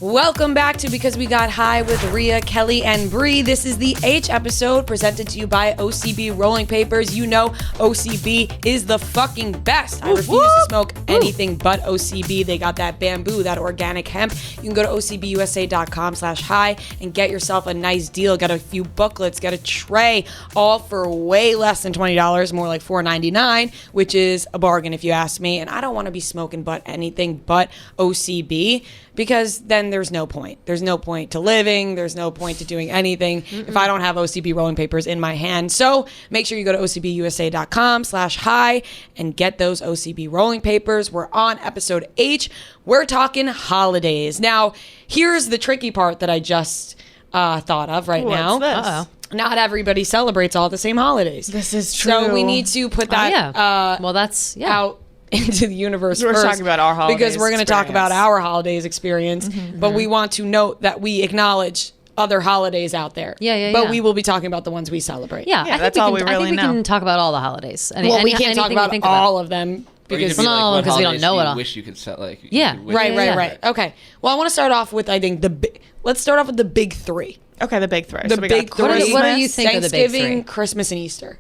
Welcome back to Because We Got High with Rhea, Kelly, and Bree. This is the H episode presented to you by OCB Rolling Papers. You know OCB is the fucking best. I refuse to smoke anything but OCB. They got that bamboo, that organic hemp. You can go to ocbusa.com/high and get yourself a nice deal. Get a few booklets, get a tray, all for way less than $20, more like $4.99, which is a bargain if you ask me. And I don't want to be smoking but anything but OCB, because then there's no point. There's no point to living. There's no point to doing anything if I don't have OCB rolling papers in my hand. So make sure you go to ocbusa.com/high and get those OCB rolling papers. We're on episode H. We're talking holidays. Now, here's the tricky part that I just thought of right now. What's this? Uh-oh. Not everybody celebrates all the same holidays. This is true. So we need to put that out into the universe We're first, talking about our holidays because we're going to talk about experience. our holidays experience, but we want to note that we acknowledge other holidays out there. But we will be talking about the ones we celebrate. Yeah, I think that's all we really I think we know. can talk about all the holidays. We can't talk about all of them because because we don't know it all. Wish you could sell, Right. Okay. Well, I want to start off with let's start off with the big three. Okay, the big three. The So we big got three. Christmas, What do you think of the big Thanksgiving, three? Christmas, and Easter.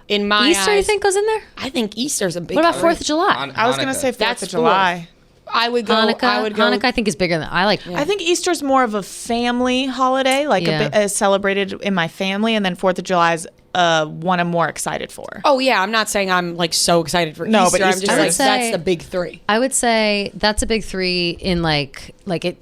In my Easter, eyes, you think goes in there? I think Easter's a big. What about three. 4th of July? I was going to say 4th That's of July. I would go. Hanukkah, I think is bigger than I like. I think Easter's more of a family holiday, like a bit celebrated in my family, and then 4th of July is one I'm more excited for. Oh yeah, I'm not saying I'm like so excited for No, Easter. but I'm Easter just is- like that's the big three. I would say that's a big three in like it.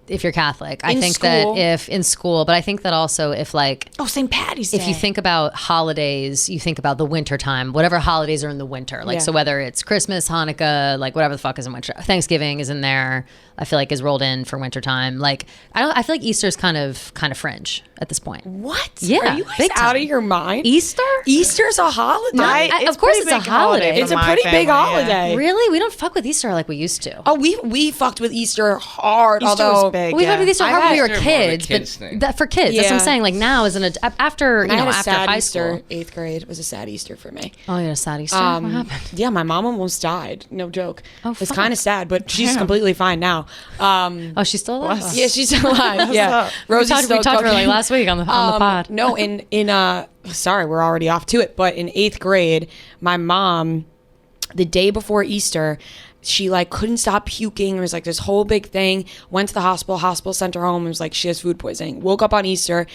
If you're Catholic, I In think school. that if in school, but I think that also if like Oh, St. Patty's Day. if you think about holidays, you think about the winter time, whatever holidays are in the winter. Like, Yeah. so whether it's Christmas, Hanukkah, like whatever the fuck is in winter, Thanksgiving is in there. I feel like is rolled in for winter time. Like, I feel like Easter's kind of fringe at this point. What? Yeah, Are you guys big out time. of your mind? Easter? Easter's a holiday. Of course pretty it's a big holiday. for It's a my pretty big family, yeah. holiday. Really? We don't fuck with Easter like we used to. Oh, we fucked with Easter hard. Easter although was big. We fucked with Easter I hard when we were had- Easter more of a kids, kids but thing. that for kids. That's what I'm Yeah. saying. Like now, as an after I had a after sad high Easter. school. 8th grade was a sad Easter for me. Oh, you had a sad Easter. What happened? Yeah, my mom almost died. No joke. Oh, it's fuck. kind of sad, but she's completely fine now. Oh, she's still alive. Bless. Yeah, she's still alive. Yeah, up? Rosie's We still talked to her like cooking. last week on the pod. No, sorry, we're already off to it. But in 8th grade, my mom, the day before Easter, she like couldn't stop puking. It was like this whole big thing. Went to the hospital. Hospital sent her home. It was like she has food poisoning. Woke up on Easter,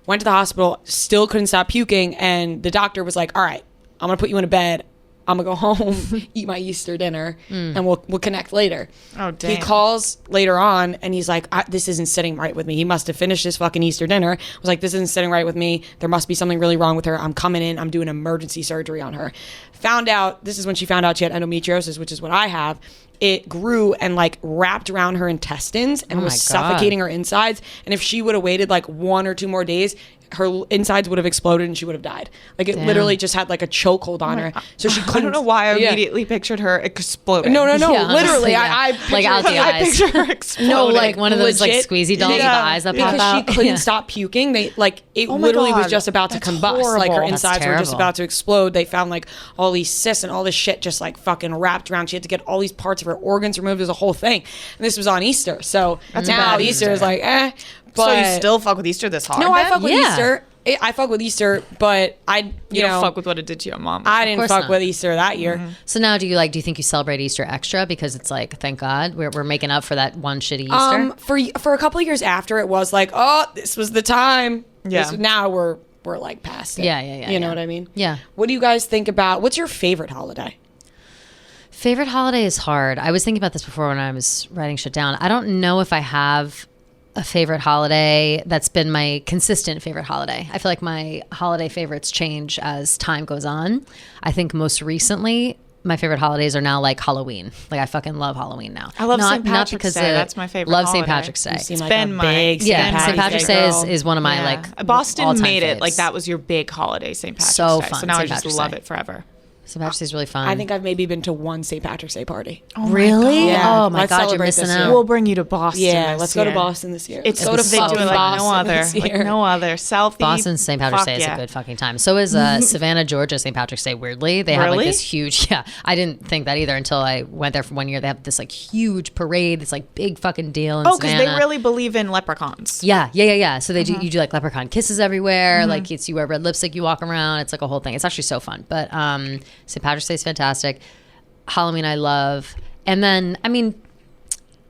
went to the hospital, still couldn't stop puking, and the doctor was like, "All right, I'm gonna put you in a bed. I'm gonna go home, eat my Easter dinner, and we'll connect later." Oh, He damn. calls later on and he's like, "This isn't sitting right with me." He must have finished his fucking Easter dinner. Was like, "This isn't sitting right with me. There must be something really wrong with her. I'm coming in. I'm doing emergency surgery on her." Found out, this is when she found out she had endometriosis, which is what I have. It grew and like wrapped around her intestines and was my God. suffocating her insides. And if she would have waited like 1 or 2 more days, her insides would have exploded and she would have died. Like it literally just had like a chokehold on her. So she couldn't. I don't know why I Yeah. immediately pictured her exploding. No. Yeah, Literally, honestly, yeah. I Like pictured- out the I eyes. picture her exploding. No, like one of those like legit. squeezy dolls with the eyes that pop because out. she couldn't Yeah. stop puking. They like it Oh my literally was God. just about to That's combust. Like her horrible. That's insides were just terrible. about to explode. They found like all these cysts and all this shit just like fucking wrapped around. She had to get all these parts of her organs removed. There's a whole thing. And this was on Easter. So That's a now bad Easter Easter. is like But So you still fuck with Easter this hard? no, I then? fuck with Yeah. Easter. I fuck with Easter, but you You know don't fuck with what it did to your mom. I didn't course fuck not. with Easter that year. So now, do you think you celebrate Easter extra because it's like, thank God we're making up for that one shitty Easter? For a couple of years after, it was like, oh, this was the time. Yeah. Now we're like past it. Yeah, You know yeah. what I mean? Yeah. What do you guys think about? What's your favorite holiday? Favorite holiday is hard. I was thinking about this before when I was writing shit down. I don't know if I have a favorite holiday that's been my consistent favorite holiday. I feel like my holiday favorites change as time goes on. I think most recently, my favorite holidays are now like Halloween. Like I fucking love Halloween now. I love St. Patrick's Day. That's my favorite Love St. holiday. Patrick's Day. You seem It's like been a my- big Yeah, St. Patrick's Day girl. is one of my Yeah. like Boston all-time made it faves. like that was your big holiday, St. Patrick's So Day. fun, So now St. I just Patrick's love Day. it forever. St. Patrick's Day is really fun. I think I've maybe been to one St. Patrick's Day party. Oh my really? God. Yeah. Oh my Let's God, you're celebrate missing this out. year. We'll bring you to Boston. Yeah, this let's go to year. Boston this year. It's Let's go to they do fucking it like no Boston other, this like year. no other. Southie. Boston St. Patrick's Fuck Day is yeah. a good fucking time. So is Savannah, Georgia St. Patrick's Day. Weirdly, they have like Really? this huge. Yeah, I didn't think that either until I went there for 1 year. They have this like huge parade. It's like big fucking deal in Oh, because Savannah. they really believe in leprechauns. Yeah. So they do. You do like leprechaun kisses everywhere. Like you wear red lipstick. You walk around. It's like a whole thing. It's actually so fun. But St. Patrick's Day is fantastic. Halloween I love. And then I mean,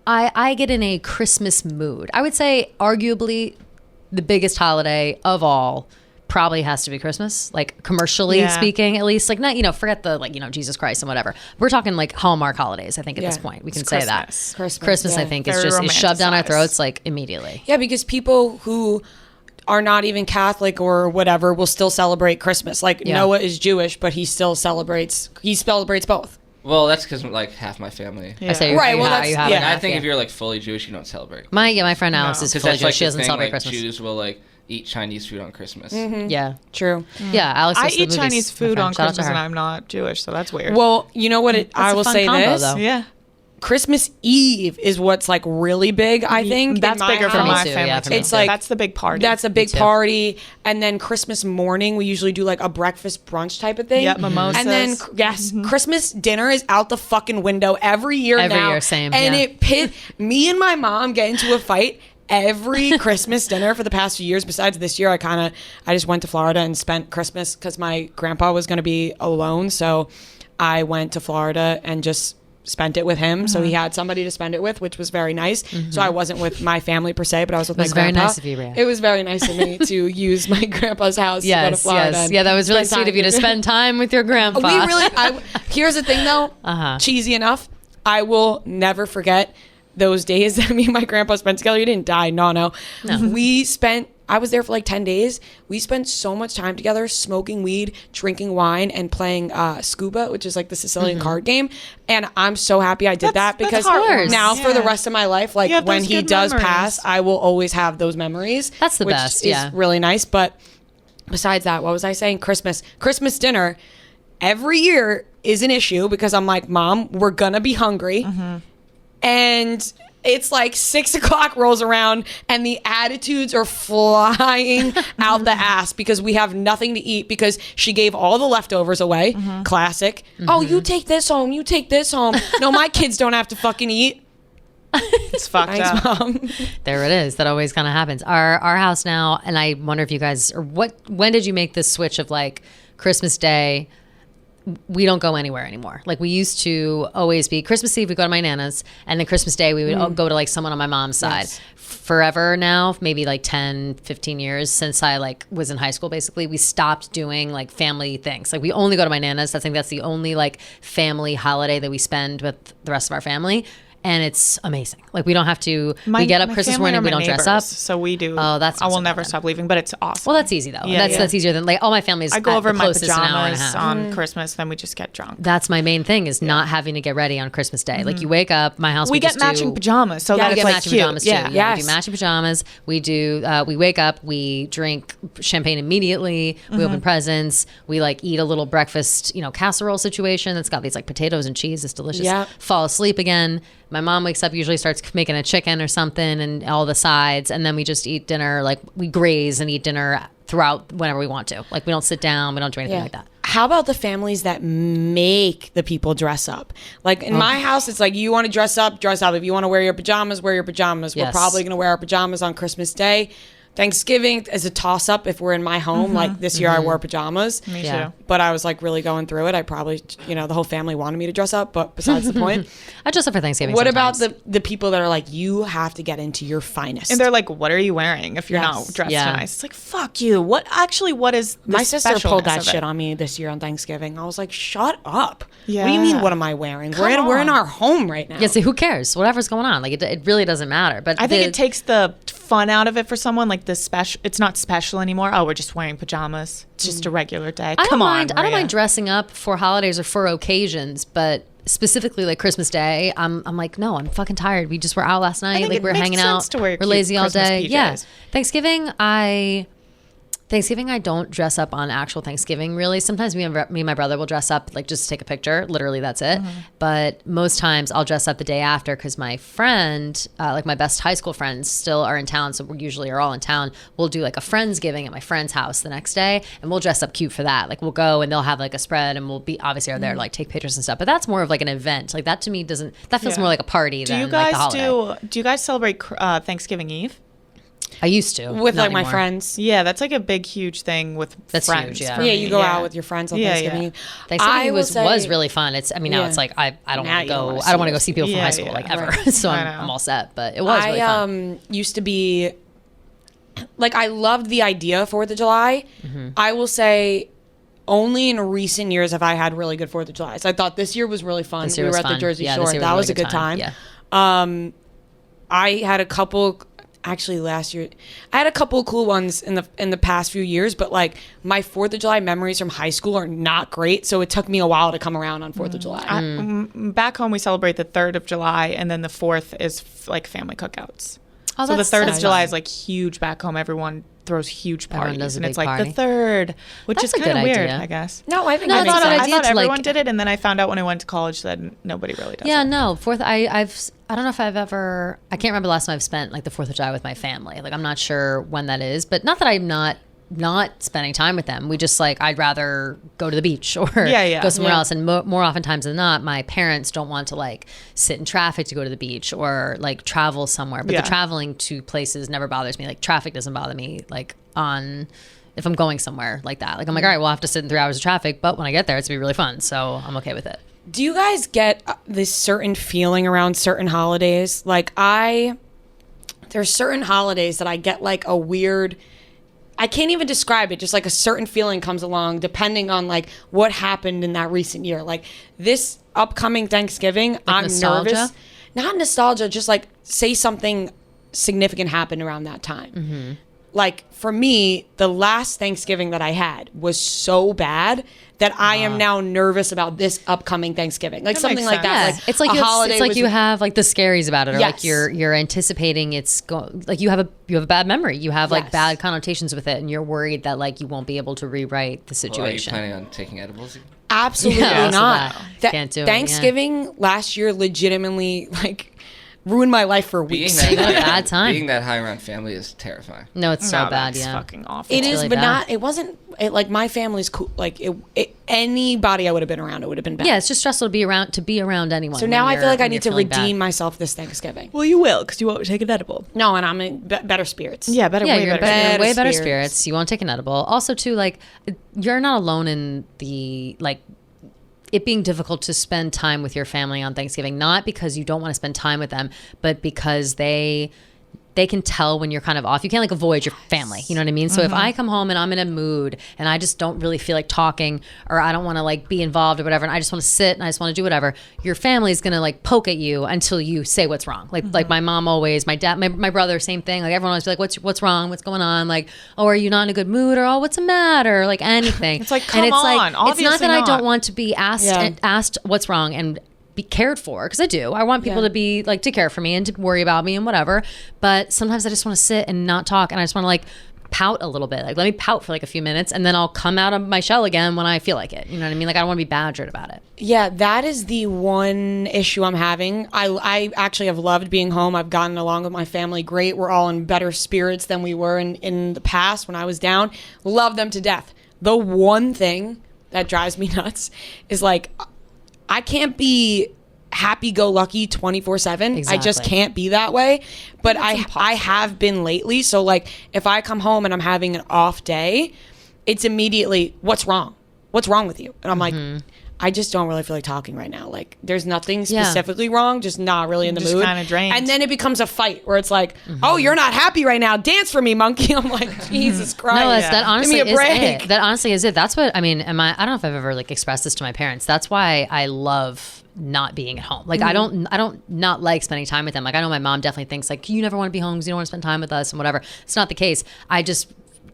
I get in a Christmas mood. I would say arguably the biggest holiday of all probably has to be Christmas, like commercially Yeah. speaking, at least. Like not forget the like, Jesus Christ and whatever. We're talking like Hallmark holidays, I think, at this point. We can It's say Christmas. that. Christmas, I yeah. think, Very is shoved down our romanticized. throats like immediately. Yeah, because people who are not even Catholic or whatever will still celebrate Christmas. Like Yeah. Noah is Jewish, but he celebrates both. Well, that's because like half my family. Yeah. I say Right, well, you that's- have yeah. enough, I think yeah. if you're like fully Jewish, you don't celebrate. My friend Alex is Because fully that's Jewish. like She the doesn't thing, celebrate like, Christmas. Jews will like eat Chinese food on Christmas. Yeah. True. Yeah, Alex I goes to the eat movies. Chinese My food friend. on Shout out to Christmas her. and I'm not Jewish, so that's weird. Well, you know what? I a will fun say combo, this. though. yeah. Christmas Eve is what's like really big, I think. That's in my bigger for house. my too, family. yeah, too. for me It's like that's the big party. That's a big too. party, and then Christmas morning we usually do like a breakfast brunch type of thing. Yep, mimosas. And then Christmas dinner is out the fucking window every year Every now. year, same, And yeah. me and my mom get into a fight every Christmas dinner for the past few years. Besides this year, I just went to Florida and spent Christmas because my grandpa was going to be alone, so I went to Florida and just spent it with him. So he had somebody to spend it with, which was very nice. So I wasn't with my family per se, but I was with my was very grandpa. nice of you, Rhea. It was very nice of me to use my grandpa's house to go to Florida. and Yeah, that was really spend sweet of you to time with spend time with your grandpa. we really. Here's the thing, though. Cheesy enough. I will never forget those days that me and my grandpa spent together. He didn't die. No. I was there for like 10 days. We spent so much time together smoking weed, drinking wine, and playing scuba, which is like the Sicilian card game. And I'm so happy I did that That's because heartwarming. now for the Yeah. rest of my life, like You have when those he good does memories. pass, I will always have those memories. That's the which best, is yeah. really nice. But besides that, what was I saying? Christmas dinner every year is an issue because I'm like, Mom, we're gonna be hungry. And it's like 6 o'clock rolls around and the attitudes are flying out the ass because we have nothing to eat because she gave all the leftovers away. Classic. Oh, you take this home. You take this home. No, my kids don't have to fucking eat. it's fucked Thanks, up. Mom. There it is. That always kind of happens. Our house now, and I wonder if you guys, or when did you make this switch of like Christmas Day? We don't go anywhere anymore. Like we used to always be Christmas Eve, we go to my Nana's, and then Christmas Day, we would all go to like someone on my mom's side. Yes. Forever now, maybe like 10, 15 years since I like was in high school, basically, we stopped doing like family things. Like we only go to my Nana's. I think that's the only like family holiday that we spend with the rest of our family. And it's amazing. Like we don't have to, we get up My Christmas family morning, are we my don't dress neighbors, up. So we do. Oh, that's I not will so never bad. stop leaving, but it's awesome. Well, that's easy though. Yeah, That's easier than like all my family's I go at over the in my closest an hour and a pajamas half. on Christmas, then we just get drunk. That's my main thing is not having to get ready on Christmas Day. Like you wake up, my house. We get just matching do, pajamas, so Yeah, that we it's get like matching cute. pajamas too. Yeah. Yeah, we do Yes. matching pajamas. We do. We wake up. We drink champagne immediately. We open presents. We like eat a little breakfast, casserole situation that's got these like potatoes and cheese. It's delicious. Yeah. Fall asleep again. My mom wakes up, usually starts making a chicken or something and all the sides, and then we just eat dinner. Like we graze and eat dinner throughout whenever we want to. Like we don't sit down. We don't do anything like that. How about the families that make the people dress up? Like in my house, it's like you want to dress up, dress up. If you want to wear your pajamas, wear your pajamas. We're Yes. probably going to wear our pajamas on Christmas Day. Thanksgiving is a toss up if we're in my home. Like this year I wore pajamas. Me Yeah. too. But I was like really going through it. I probably, the whole family wanted me to dress up, but besides the point. I dress up for Thanksgiving. What sometimes. about the people that are like, you have to get into your finest? And they're like, "What are you wearing if you're Yes. not dressed Yeah. nice?" It's like, "Fuck you." What is the My sister pulled specialness that of it? shit on me this year on Thanksgiving. I was like, shut up. What do you mean, Yeah. what am I wearing? Come We're in on. our home right now. Yeah, see, who cares? Whatever's going on. Like, it really doesn't matter. But I think it takes the fun out of it for someone. Like the special, it's not special anymore. Oh, we're just wearing pajamas. It's just a regular day. I don't Come on, mind. I don't Maria. mind dressing up for holidays or for occasions, but specifically like Christmas Day, I'm like, no, I'm fucking tired. We just were out last night. think Like it we're makes hanging sense out. to wear We're cute lazy all Christmas day. PJs. Yeah. Thanksgiving, Thanksgiving, I don't dress up on actual Thanksgiving, really. Sometimes me and my brother will dress up, like, just to take a picture. Literally, that's it. But most times I'll dress up the day after because my friend, like my best high school friends, still are in town. So we usually are all in town. We'll do like a Friendsgiving at my friend's house the next day, and we'll dress up cute for that. Like, we'll go and they'll have like a spread, and we'll be obviously are there to like take pictures and stuff. But that's more of like an event. Like, that to me that feels more like a party than like the holiday. Do you guys celebrate Thanksgiving Eve? I used to. With not like my anymore. friends. Yeah, that's like a big, huge thing with That's friends. huge, yeah. for Yeah, me. you go out with your friends on Thanksgiving Eve. Thanksgiving will was say- really fun. Now Yeah. it's like I don't Now want to you don't go. wanna I don't want to see go see people from Yeah, high school yeah. like ever. Right. So I I'm know. all set. But it was really fun. Used to be like, I loved the idea of 4th of July. I will say only in recent years have I had really good 4th of July. So I thought this year was really fun. This year We was were at the fun. Jersey Yeah, Shore. this year was That a was a really good good time. Yeah. I had a couple. Actually, last year I had a couple of cool ones in the past few years, but like my 4th of July memories from high school are not great. So it took me a while to come around on 4th of July. Back home, we celebrate the 3rd of July, and then the 4th is like family cookouts. Oh, So the that's 3rd of fun. July is like huge back home. Everyone throws huge Everyone parties, does a and big it's like party. the 3rd, which That's is a kind of good weird, idea. I guess. No, I think No, that that's makes a good sense. I idea thought to, like- everyone did it, and then I found out when I went to college that nobody really does. Yeah, it. no. I don't know if I've ever. I can't remember the last time I've spent like the 4th of July with my family. Like, I'm not sure when that is, but not that I'm not spending time with them. We just like, I'd rather go to the beach or go somewhere else. And more oftentimes than not, my parents don't want to like sit in traffic to go to the beach or like travel somewhere. But the traveling to places never bothers me. Like, traffic doesn't bother me. Like, if I'm going somewhere like that, like I'm like, all right, we'll have to sit in 3 hours of traffic, but when I get there, it's gonna be really fun. So I'm okay with it. Do you guys get this certain feeling around certain holidays? Like, there's certain holidays that I get like a weird, I can't even describe it. Just like a certain feeling comes along depending on like what happened in that recent year. Like this upcoming Thanksgiving, I'm nostalgia? nervous. Not nostalgia, just like say something significant happened around that time. Like for me, the last Thanksgiving that I had was so bad that I am now nervous about this upcoming Thanksgiving. Like That something makes like that. sense. Like it's like a holiday was- you have like the scaries about it, or like Yes. you're anticipating like you have a bad memory. You have like Yes. bad connotations with it, and you're worried that like you won't be able to rewrite the Well, are you situation. planning on taking edibles? Absolutely Yeah, also not. that. Can't do it, yeah. Thanksgiving last year legitimately like ruined my life for Being weeks. that, You had a bad time. Being that high around family is terrifying. No, it's so No, bad. that's Yeah, fucking awful. It is, really but bad. not. It wasn't. Like my family's cool. Like anybody I would have been around, it would have been bad. Yeah, it's just stressful to be around anyone. So now I feel like I need to redeem redeem myself this Thanksgiving. Well, you will, because you won't take an edible. No, and I'm in better spirits. Yeah, better. Yeah, way you're better. in Better way better spirits. spirits. You won't take an edible. Also, too, like you're not alone in the like it being difficult to spend time with your family on Thanksgiving. Not because you don't want to spend time with them, but because they can tell when you're kind of off. You can't like avoid your family. You know what I mean? So if I come home and I'm in a mood and I just don't really feel like talking, or I don't want to like be involved or whatever, and I just want to sit and I just want to do whatever, your family's going to like poke at you until you say what's wrong. Like my mom always, my dad, my brother, same thing. Like everyone always be like, what's wrong? What's going on? Like, oh, are you not in a good mood? Or oh, what's the matter? Like anything. It's like, and come on, it's not obviously that I not. don't want to be asked Yeah. asked what's wrong and be cared for, because I do. I want people Yeah. to be like to care for me and to worry about me and whatever. But sometimes I just want to sit and not talk, and I just want to like pout a little bit. Like let me pout for like a few minutes, and then I'll come out of my shell again when I feel like it. You know what I mean? Like I don't want to be badgered about it. Yeah, that is the one issue I'm having. I actually have loved being home. I've gotten along with my family great. We're all in better spirits than we were in the past when I was down. Love them to death. The one thing that drives me nuts is like I can't be happy-go-lucky 24/7. I just Exactly. can't be that way. But I have been lately. So like if I come home and I'm having an off day, it's immediately, what's wrong? What's wrong with you? And I'm like, I just don't really feel like talking right now. Like there's nothing Yeah. specifically wrong, just not really in the Just mood. kinda drained. And then it becomes a fight where it's like, oh, you're not happy right now. Dance for me, monkey. I'm like, Jesus Christ. No, that honestly Give me a is break. it. That honestly is it. That's what I mean. I don't know if I've ever like expressed this to my parents. That's why I love not being at home. Like I don't not like spending time with them. Like I know my mom definitely thinks like you never want to be home because you don't want to spend time with us and whatever. It's not the case.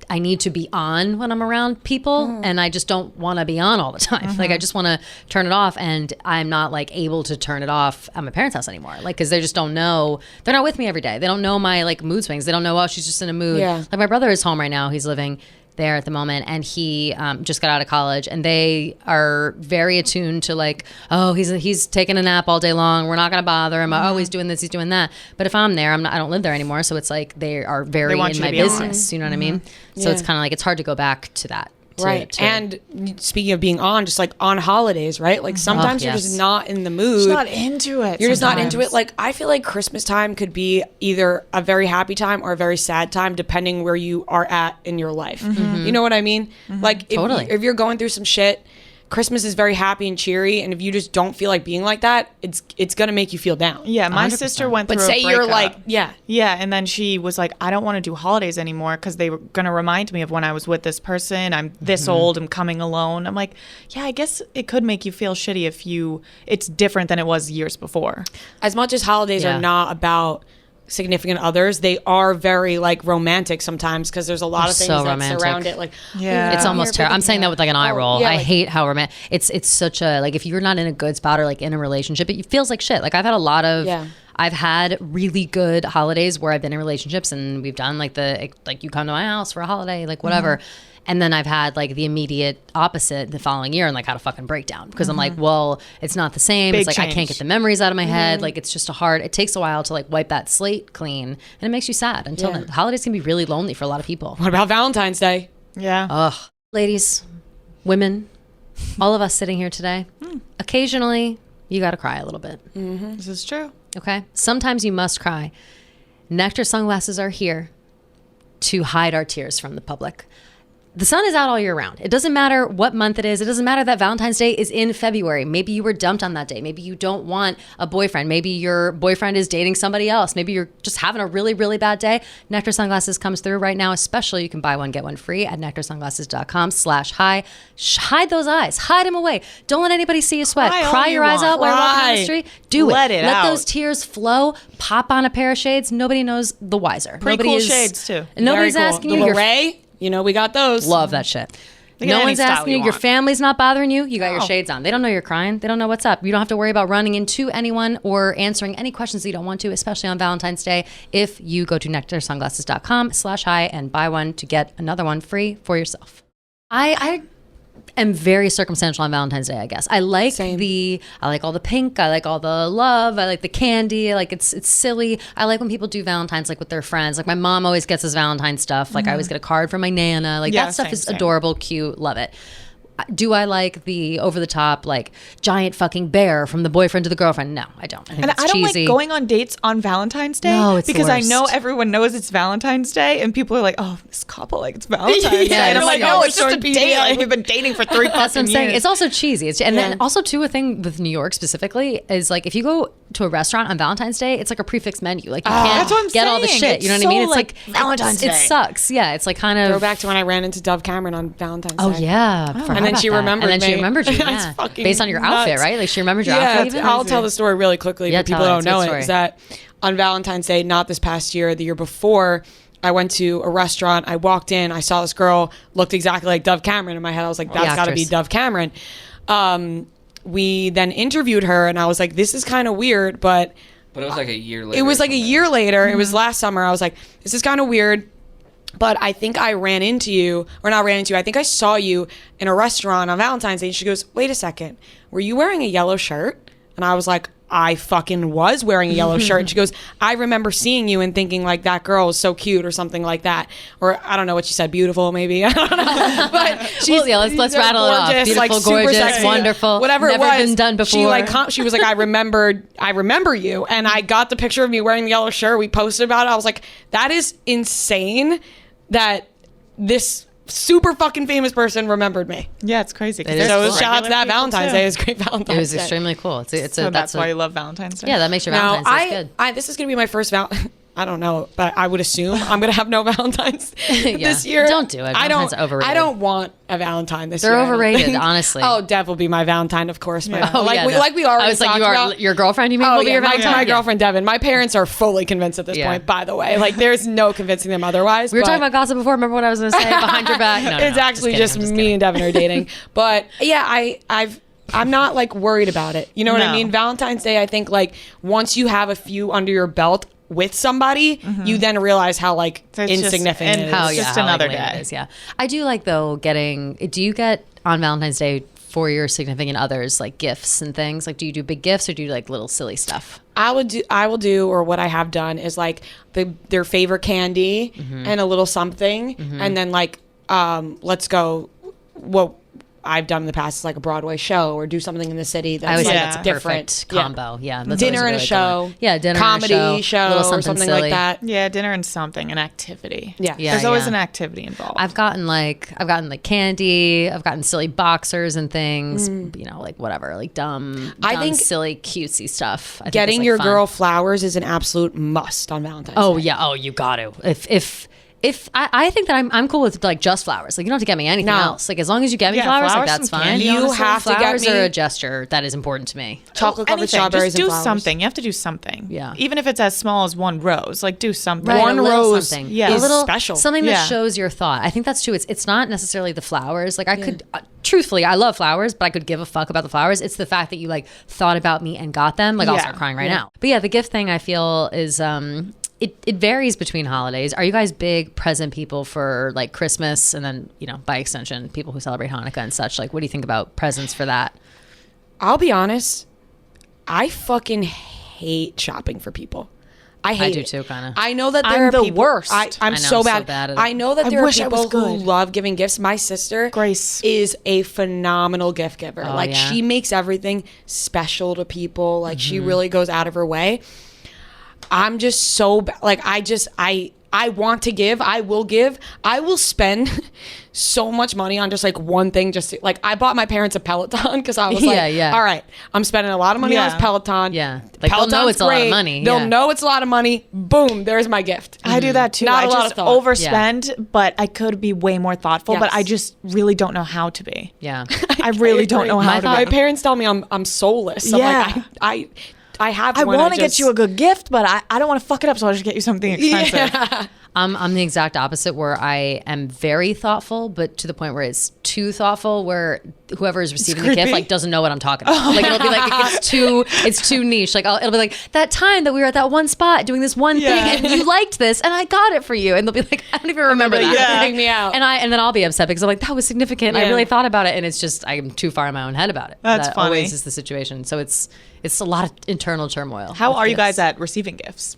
I need to be on when I'm around people, and I just don't want to be on all the time. Like I just want to turn it off, and I'm not like able to turn it off at my parents' house anymore. Like because they just don't know. They're not with me every day. They don't know my like mood swings. They don't know, oh, she's just in a mood. Yeah. Like my brother is home right now. He's living. there at the moment, and he just got out of college, and they are very attuned to like, oh, he's taking a nap all day long. We're not going to bother him. Oh, he's doing this, he's doing that. But if I'm there, I don't live there anymore, so it's like they are very in my business. You know what I mean? So it's kind of like it's hard to go back to that. Right. And speaking of being on, just like on holidays, right? Like sometimes you're just not in the mood. Just not into it. You're just not into it. Like I feel like Christmas time could be either a very happy time or a very sad time, depending where you are at in your life. You know what I mean? Like if you're going through some shit, Christmas is very happy and cheery, and if you just don't feel like being like that, it's gonna make you feel down. Yeah, my 100%. Sister went through. But say you're like, yeah, and then she was like, I don't want to do holidays anymore because they were gonna remind me of when I was with this person. I'm this old. I'm coming alone. I'm like, yeah, I guess it could make you feel shitty if it's different than it was years before. As much as holidays are not about significant others, they are very like romantic sometimes because there's a lot of things that surround it. Like, it's almost terrible. I'm saying that with like an eye roll. I hate how romantic. It's such a like if you're not in a good spot or like in a relationship, it feels like shit. Like I've had a lot of. I've had really good holidays where I've been in relationships and we've done like you come to my house for a holiday, like whatever. And then I've had like the immediate opposite the following year and like had a fucking breakdown because I'm like, well, it's not the same. It's like I can't get the memories out of my head. Like it's just it takes a while to like wipe that slate clean, and it makes you sad until then. Holidays can be really lonely for a lot of people. What about Valentine's Day? Yeah. Ugh. Ladies, women, all of us sitting here today, occasionally you got to cry a little bit. This is true. Okay. Sometimes you must cry. Nectar sunglasses are here to hide our tears from the public. The sun is out all year round. It doesn't matter what month it is. It doesn't matter that Valentine's Day is in February. Maybe you were dumped on that day. Maybe you don't want a boyfriend. Maybe your boyfriend is dating somebody else. Maybe you're just having a really, really bad day. Nectar Sunglasses comes through right now. Especially you can buy one, get one free at nectarsunglasses.com/hi. Hide those eyes. Hide them away. Don't let anybody see you sweat. Cry your eyes out while you're walking down the street. Do it. Let those tears flow. Pop on a pair of shades. Nobody knows the wiser. Pretty cool shades too. Nobody's asking you. You know, we got those. Love that shit. No one's asking you. Your family's not bothering you. You got your shades on. They don't know you're crying. They don't know what's up. You don't have to worry about running into anyone or answering any questions that you don't want to, especially on Valentine's Day, if you go to nectarsunglasses.com/hi and buy one to get another one free for yourself. I am very circumstantial on Valentine's Day, I guess. I like I like all the pink, I like all the love, I like the candy, like it's silly. I like when people do Valentine's like with their friends. Like my mom always gets us Valentine's stuff. Like I always get a card from my Nana. Like that stuff is adorable, cute, love it. Do I like the over-the-top, like, giant fucking bear from the boyfriend to the girlfriend? No, I don't. And I don't like going on dates on Valentine's Day. No, it's because the I know everyone knows it's Valentine's Day, and people are like, "Oh, this couple, like it's Valentine's Day." And I'm like, "No, it's just a date. Like, we've been dating for 3 fucking years." That's what I'm saying. It's also cheesy. Then also too, a thing with New York specifically is like if you go to a restaurant on Valentine's Day, it's like a prefix menu. Like you can't get all the shit. You know what I mean? It's like Valentine's Day. It sucks. Yeah, it's like kind of go back to when I ran into Dove Cameron on Valentine's Day. Oh yeah, and then she remembered me. She remembered you, yeah. Based on your outfit, right? Like she remembered your outfit even? I'll tell the story really quickly for people who don't know it. Is that on Valentine's Day, not this past year, the year before, I went to a restaurant. I walked in. I saw this girl looked exactly like Dove Cameron. In my head, I was like, that's got to be Dove Cameron. We then interviewed her, and I was like, this is kind of weird, but it was like a year later. It was like a year later. It was last summer. I was like, this is kind of weird. But I think I ran into you, or not ran into you, I think I saw you in a restaurant on Valentine's Day. And she goes, wait a second, were you wearing a yellow shirt? And I was like, I fucking was wearing a yellow shirt. And she goes, I remember seeing you and thinking like that girl is so cute or something like that. Or I don't know what she said, beautiful maybe. I don't know. But she's let's rattle it off. Beautiful, like, gorgeous, sexy, wonderful. Whatever never it was. Been done before. She was like, I remember you. And I got the picture of me wearing the yellow shirt. We posted about it. I was like, that is insane that this super fucking famous person remembered me. Yeah, it's crazy. So cool. Shout out to that Valentine's Day. It was great Valentine's Day. It was extremely cool. That's why you love Valentine's Day. Yeah, that makes your Valentine's Day good. This is going to be my first I don't know, but I would assume I'm going to have no Valentine's this year. Don't do it. Valentine's overrated. I don't want a Valentine this year. They're overrated, honestly. Oh, Dev will be my Valentine, of course. Yeah. Like we already talked about. Your girlfriend, you mean, will be your Valentine? My girlfriend, Devin. My parents are fully convinced at this point, by the way. Like, there's no convincing them otherwise. We were talking about gossip before. Remember what I was going to say behind your back? No, it's actually just me and Devin are dating. But yeah, I'm not like worried about it. You know what I mean? Valentine's Day, I think like once you have a few under your belt, with somebody, you then realize how like So it's just- insignificant and it is. how- just another lame it day. is, yeah. I do like though do you get on Valentine's Day for your significant others like gifts and things? Like do you do big gifts or do you do like little silly stuff? I will do, or what I have done is like their favorite candy and a little something, and then like let's go. What I've done in the past is like a Broadway show or do something in the city I that's always like think that's a different perfect combo. Yeah, that's Dinner always and a really good show. one. Yeah, dinner comedy and a show, little or something silly. like that. Yeah, dinner and something, an activity. Yeah. Yeah, There's always yeah. an activity involved. I've gotten like candy. I've gotten silly boxers and things. You know, like whatever, like dumb, I think silly, cutesy stuff. I think Getting it's, like, your fun. girl flowers is an absolute must on Valentine's Oh Day. yeah. Oh, you got to. If I think that I'm cool with like just flowers. Like you don't have to get me anything No. else. Like as long as you get me Yeah, flowers, like flowers, that's some fine. candy, You honestly. have to get flowers me are a gesture that is important to me. Chocolate covered Anything. strawberries Just do and flowers. something. You have to do something. Yeah. Even if it's as small as one rose, like do something. Right, One a little rose something. Yeah. a is little special. something that Yeah. shows your thought. I think that's true. It's not necessarily the flowers. Like I could, truthfully, I love flowers, but I could give a fuck about the flowers. It's the fact that you like thought about me and got them. Like I'll Yeah. start crying right now. But yeah, the gift thing I feel is it varies between holidays. Are you guys big present people for like Christmas and then by extension people who celebrate Hanukkah and such? Like, what do you think about presents for that? I'll be honest, I fucking hate shopping for people. I hate do it. too, kinda. I know that I'm there are the people, worst. I'm I know, so I'm so bad. bad at it. I know that I there are wish I was people who good. love giving gifts. My sister, Grace. is a phenomenal gift giver. Oh, like yeah? she makes everything special to people. Like she really goes out of her way. I'm just so like I want to give. I will give. I will spend so much money on just like one thing. Just to, like I bought my parents a Peloton because I was like, Yeah. all right, I'm spending a lot of money on Yeah. this Peloton. Yeah. Like, they'll know Peloton's it's a lot of great. money. They'll Yeah. know it's a lot of money. Boom, there's my gift. I do that too. Not I a lot just of thought. overspend, but I could be way more thoughtful. But Yes. I just really don't know how to be. Yeah. I really don't know how My, to my be. parents tell me I'm soulless. I'm Yeah. like, I have. I one, want to get just- you a good gift, but I don't want to fuck it up, so I'll just get you something expensive. Yeah. I'm the exact opposite where I am very thoughtful, but to the point where it's too thoughtful where whoever is receiving the gift creepy. like doesn't know what I'm talking about. Like it'll be like it's too niche. Like it'll be like that time that we were at that one spot doing this one Yeah. thing and you liked this and I got it for you. And they'll be like, I don't even remember like, that. "Yeah, freak me out." And then I'll be upset because I'm like, that was significant. I Yeah. really thought about it and it's just I'm too far in my own head about it. That's that funny. always is the situation. So it's a lot of internal turmoil. How with are you gifts. guys at receiving gifts?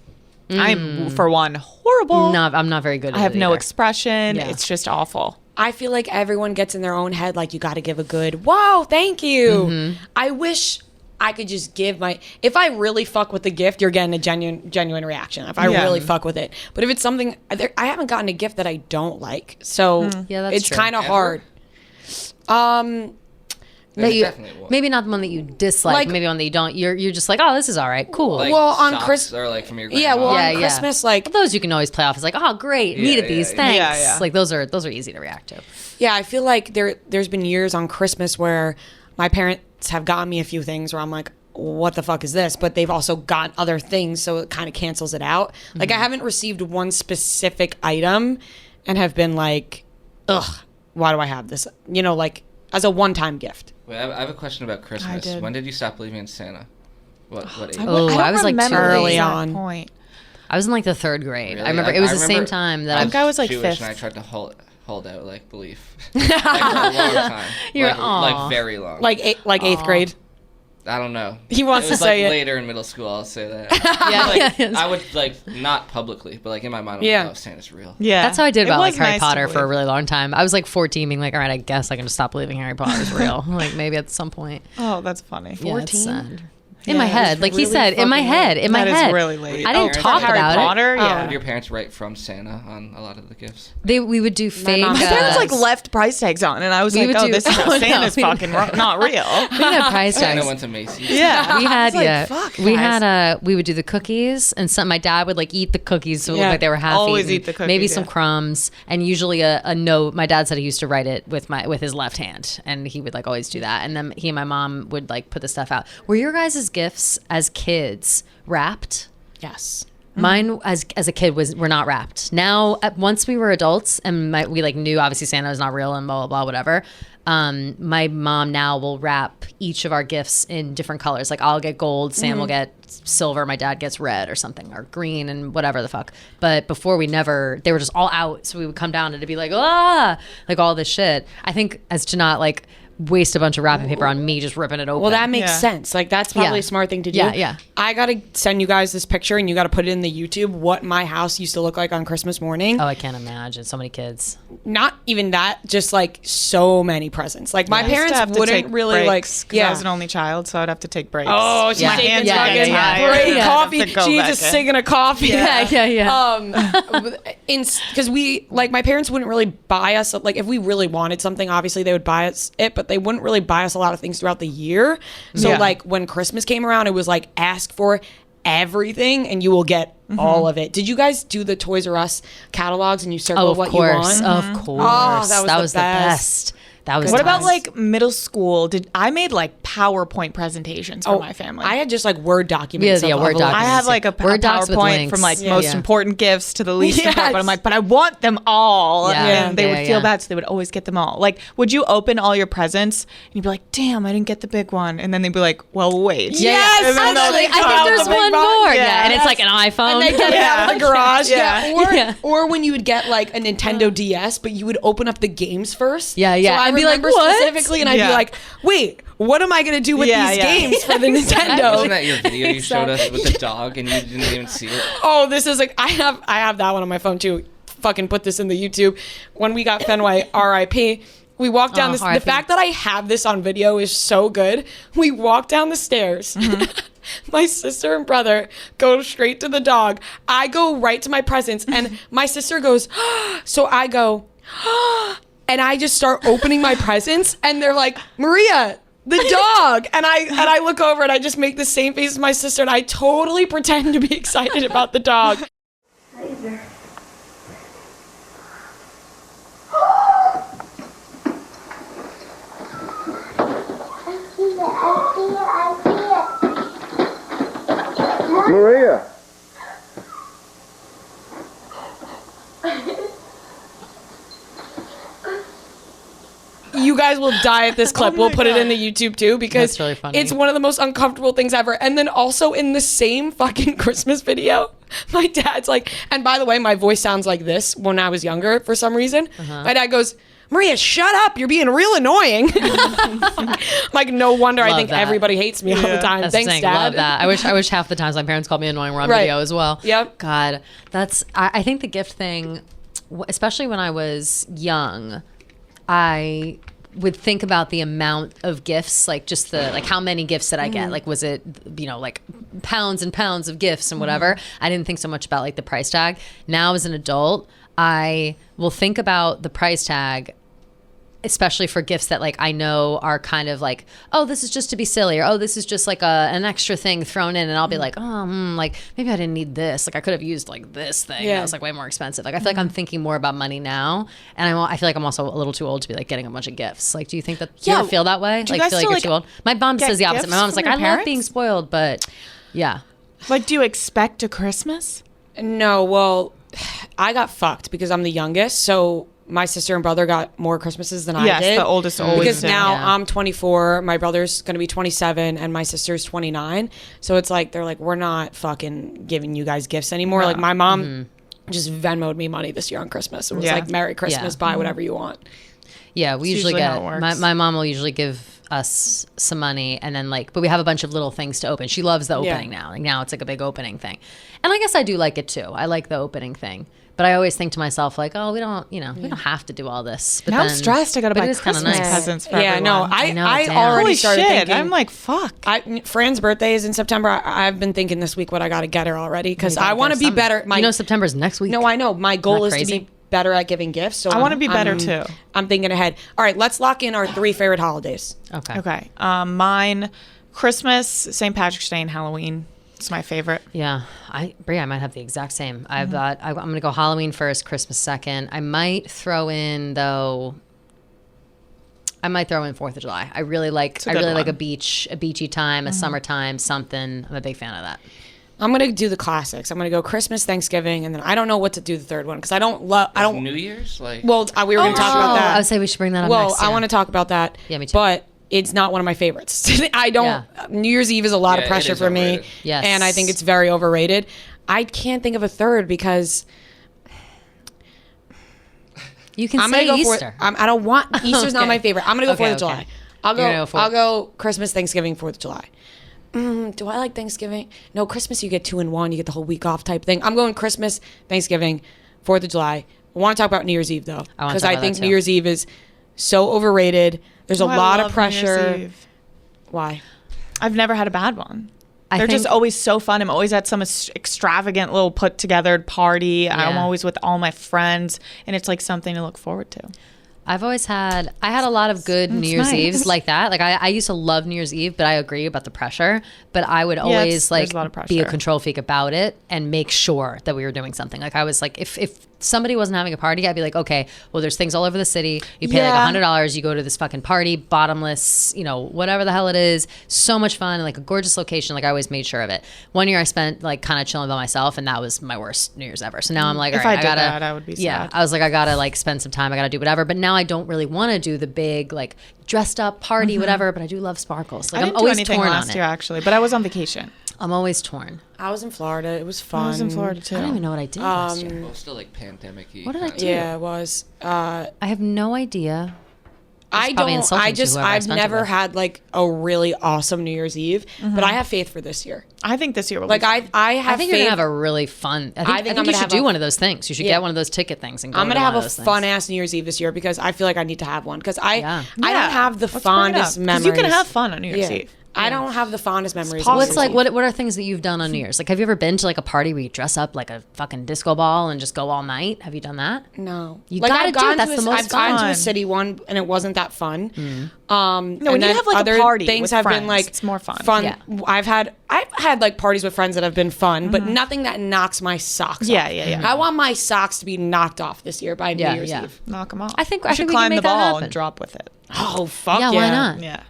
I'm, for one, horrible. No, I'm not very good at I have it no either. expression. Yeah. It's just awful. I feel like everyone gets in their own head like you got to give a good, wow, thank you. I wish I could just give if I really fuck with the gift, you're getting a genuine reaction. If I Yeah. really fuck with it. But if it's something, I haven't gotten a gift that I don't like. So Yeah, that's it's true. kind of Ever? hard. There's That you, definitely one. maybe not the one that you dislike, Like- maybe one that you don't. You're just like, oh, this is all right, cool. Like Well, on socks Chris- or like from your Yeah, grandma. well, Yeah, on yeah. Christmas, like, But those you can always play off as like, oh, great, needed yeah, these, yeah. thanks. Yeah, yeah. Like those are easy to react to. yeah, I feel like there's been years on Christmas where my parents have gotten me a few things where I'm like, what the fuck is this? But they've also gotten other things, so it kind of cancels it out. Like I haven't received one specific item and have been like, ugh, why do I have this? Like as a one-time gift. Wait, I have a question about Christmas. did. When did you stop believing in Santa? What age? Oh, I was like remember too the early exact on. Point. I was in like the third grade. Really? I remember it was the same remember time I that think I was like Jewish fifth. and I tried to hold out like belief like, for a long time. You're- like aw. very long. Like eighth grade. I don't know. He wants it to was, say like, it. later in middle school. I'll say that. yeah, Like, I would like not publicly, but like in my mind, I'm Yeah. like, oh, Santa's real. Yeah. That's how I did It about like was Harry nice to Potter for a believe. really long time. I was like 14, being like, all right, I guess I can just stop believing Harry Potter is real. Like maybe at some point. Oh, that's funny. Yeah, it's 14? sad. In Yeah, my it head, was like he really said, in my fucking head, late. in my That is head. really late. I didn't Oh, talk Harry about Potter? it. Yeah. Did your parents write from Santa on a lot of the gifts? We would do fake. mom- My My parents like Yes. left price tags on, and I was We like, would "Oh, do- this is Oh, no, Santa's we- fucking not real." we didn't have price Santa tags. went to Macy's. Yeah, We I had was like, yeah. "Fuck, we guys." had we would do the cookies and my dad would like eat the cookies so it looked Yeah. like they were half Always eaten. eat the cookies, maybe some yeah. crumbs and usually a note. My dad said he used to write it with his left hand and he would like always do that, and then he and my mom would like put the stuff out. Were your guys' gifts as kids wrapped? Yes. Mine as a kid were not wrapped. Now, once we were adults and we like knew obviously Santa was not real and blah, blah, blah, whatever. My mom now will wrap each of our gifts in different colors. Like I'll get gold, Sam will get silver, my dad gets red or something, or green and whatever the fuck. But before they were just all out. So we would come down and it'd be like, like all this shit. I think as to not like waste a bunch of wrapping paper on me just ripping it open. Well, that makes sense. Like that's probably a smart thing to do. Yeah. I gotta send you guys this picture and you gotta put it in the YouTube what my house used to look like on Christmas morning. Oh, I can't imagine. So many kids. Not even that, just like so many presents. Like my parents wouldn't really breaks, I was an only child, so I'd have to take breaks. Oh, she's taking break, coffee. She's just singing a coffee. Because we like my parents wouldn't really buy us like if we really wanted something, obviously they would buy us it, but they wouldn't really buy us a lot of things throughout the year. So like when Christmas came around, it was like ask for everything and you will get all of it. Did you guys do the Toys R Us catalogs and you circle what you want? Of course. Oh, that was the best. That was what about like middle school? I made like PowerPoint presentations for my family. I had just like Word documents. Yeah, Word documents. I have like a Word docs with PowerPoint links. from like most important gifts to the least important. But I'm like, but I want them all. And they would feel bad, so they would always get them all. Like, would you open all your presents and you'd be like, damn, I didn't get the big one, and then they'd be like, well, wait. Yes, actually, I think there's one more. Yeah, and it's like an iPhone. And they get it out of the garage. Or when you would get like a Nintendo DS, but you would open up the games first. Yeah. So I and be like, what? And I'd be like, wait, what am I going to do with these games for the Nintendo? Wasn't that your video you showed us with the dog and you didn't even see it? Oh, this is like, I have that one on my phone too. Fucking put this in the YouTube. When we got Fenway, RIP, we walked down the fact that I have this on video is so good. We walked down the stairs. My sister and brother go straight to the dog. I go right to my presents and my sister goes, so I go, and I just start opening my presents and they're like, Maria, the dog. And I look over and I just make the same face as my sister and I totally pretend to be excited about the dog. Hi there. I see it. Maria. You guys will die at this clip. We'll put it in the YouTube too because That's really funny. it's one of the most uncomfortable things ever. And then also in the same fucking Christmas video, my dad's like, and by the way, my voice sounds like this when I was younger for some reason. My dad goes, Maria, shut up. You're being real annoying. Like, no wonder I think everybody hates me all the time. That's Thanks, Dad. Love that. I wish half the times my parents called me annoying were on video as well. Yep. God, I think the gift thing, especially when I was young, I would think about the amount of gifts, like just like how many gifts did I get? Like, was it, like pounds and pounds of gifts and whatever? I didn't think so much about like the price tag. Now as an adult, I will think about the price tag, especially for gifts that like I know are kind of like, oh, this is just to be silly, or oh, this is just like an extra thing thrown in, and I'll be like, oh, like maybe I didn't need this. Like I could have used like this thing that was like way more expensive. Like I feel like I'm thinking more about money now, and I feel like I'm also a little too old to be like getting a bunch of gifts. Like, do you think that you ever feel that way? Do you Like guys feel like still, you're like, too old? My mom says the opposite. My mom's like, I parents? love being spoiled, but yeah. Like, do you expect a Christmas? No, well, I got fucked because I'm the youngest. So my sister and brother got more Christmases than I did. Yes, the oldest always Because did. now I'm 24, my brother's going to be 27, and my sister's 29. So it's like, they're like, we're not fucking giving you guys gifts anymore. No. Like my mom just Venmo'd me money this year on Christmas. It was like, Merry Christmas, buy whatever you want. Yeah, we usually how get, it works. my mom will usually give us some money, and then like, but we have a bunch of little things to open. She loves the opening now. Like now it's like a big opening thing. And I guess I do like it too. I like the opening thing. But I always think to myself, like, oh, we don't have to do all this. But now I'm stressed. I got to buy Christmas presents for everyone. No, I already Holy started shit, thinking. I'm like, fuck. Fran's birthday is in September. I've been thinking this week what I got to get her already because I want to be better. September's next week. No, I know. My goal is to crazy? be better at giving gifts. So I want to be better too. I'm thinking ahead. All right, let's lock in our 3 favorite holidays. Okay. Mine, Christmas, St. Patrick's Day, and Halloween. It's my favorite. Yeah, Bria, I might have the exact same. I'm going to go Halloween first, Christmas second. I might throw in 4th of July. I really like a beachy time, a summertime, something. I'm a big fan of that. I'm gonna do the classics. I'm gonna go Christmas, Thanksgiving, and then I don't know what to do the third one because I don't. New Year's, like. Well, we were gonna talk about that. I would say we should bring that up Well, next. I want to talk about that. Yeah, me too. But it's not one of my favorites. I don't. Yeah. New Year's Eve is a lot of Yeah, it pressure is for me. overrated. Yes. And I think it's very overrated. I can't think of a third because You can I'm say gonna go Easter. for. I don't want Easter's not Okay. my favorite. I'm gonna go Okay, 4th of okay. July. I'll You're gonna go go. for I'll it. go Christmas, Thanksgiving, 4th of July. Do I like Thanksgiving? No, Christmas you get 2 in 1. You get the whole week off type thing. I'm going Christmas, Thanksgiving, 4th of July. I want to talk about New Year's Eve though, I wanna because talk I about think that New too. Year's Eve is so overrated. There's a Oh, I lot of love New Year's pressure. Eve. Why? I've never had a bad one. I They're just think- always so fun. I'm always at some extravagant little put together party. I'm Yeah. always with all my friends, and it's like something to look forward to. I had a lot of good New Year's nice. Eves like that. Like I used to love New Year's Eve, but I agree about the pressure. But I would always there's a lot of be a pressure. control freak about it and make sure that we were doing something. Like I was like, if somebody wasn't having a party, I'd be like, okay, well, there's things all over the city. You pay Yeah. like $100, you go to this fucking party, bottomless, whatever the hell it is. So much fun, like a gorgeous location. Like I always made sure of it. One year I spent like kind of chilling by myself, and that was my worst New Year's ever. So now I'm like, If all right, I did gotta, that, I would be yeah. sad. I was like, I gotta like spend some time. I gotta do whatever. But now I don't really want to do the big like dressed up party, whatever. But I do love sparkles. Like I I'm didn't do always anything torn last on year it. actually, but I was on vacation. I'm always torn. I was in Florida. It was fun. I was in Florida too. I don't even know what I did last year. Well, still like pandemic-y. What did I kinda. do? Yeah, it was. I have no idea. I probably don't. insulting I to just. whoever I I've spent it never with. had like a really awesome New Year's Eve, but I have faith for this year. I think this year will Like be fun. I have. I think faith. you're gonna have a really fun. I think I'm you gonna should have do a- one of those things. You should Yeah. get one of those ticket things and go. I'm gonna to have one a of those fun things. ass New Year's Eve this year because I feel like I need to have one because I Yeah. I Yeah. don't have the Let's bring it fondest up, 'cause memories. you can have fun on New Year's Yeah. Eve. I don't have the fondest memories. possible. of What's New like? Year's Eve. What are things that you've done on New Year's? Like, have you ever been to like a party where you dress up like a fucking disco ball and just go all night? Have you done that? No, You like gotta I've do it. gone That's to the a, most I've gone to a fun. city one and it wasn't that fun. No, and when you then have like other a party things with have friends, been like it's more fun. Yeah. I've had like parties with friends that have been fun, but nothing that knocks my socks Yeah, off. yeah, yeah. I want my socks to be knocked off this year by Yeah, New Year's yeah. Eve. Knock them off. I think- we I should think we can climb make the that ball happen. and drop with it. Oh fuck Yeah, why not? Yeah.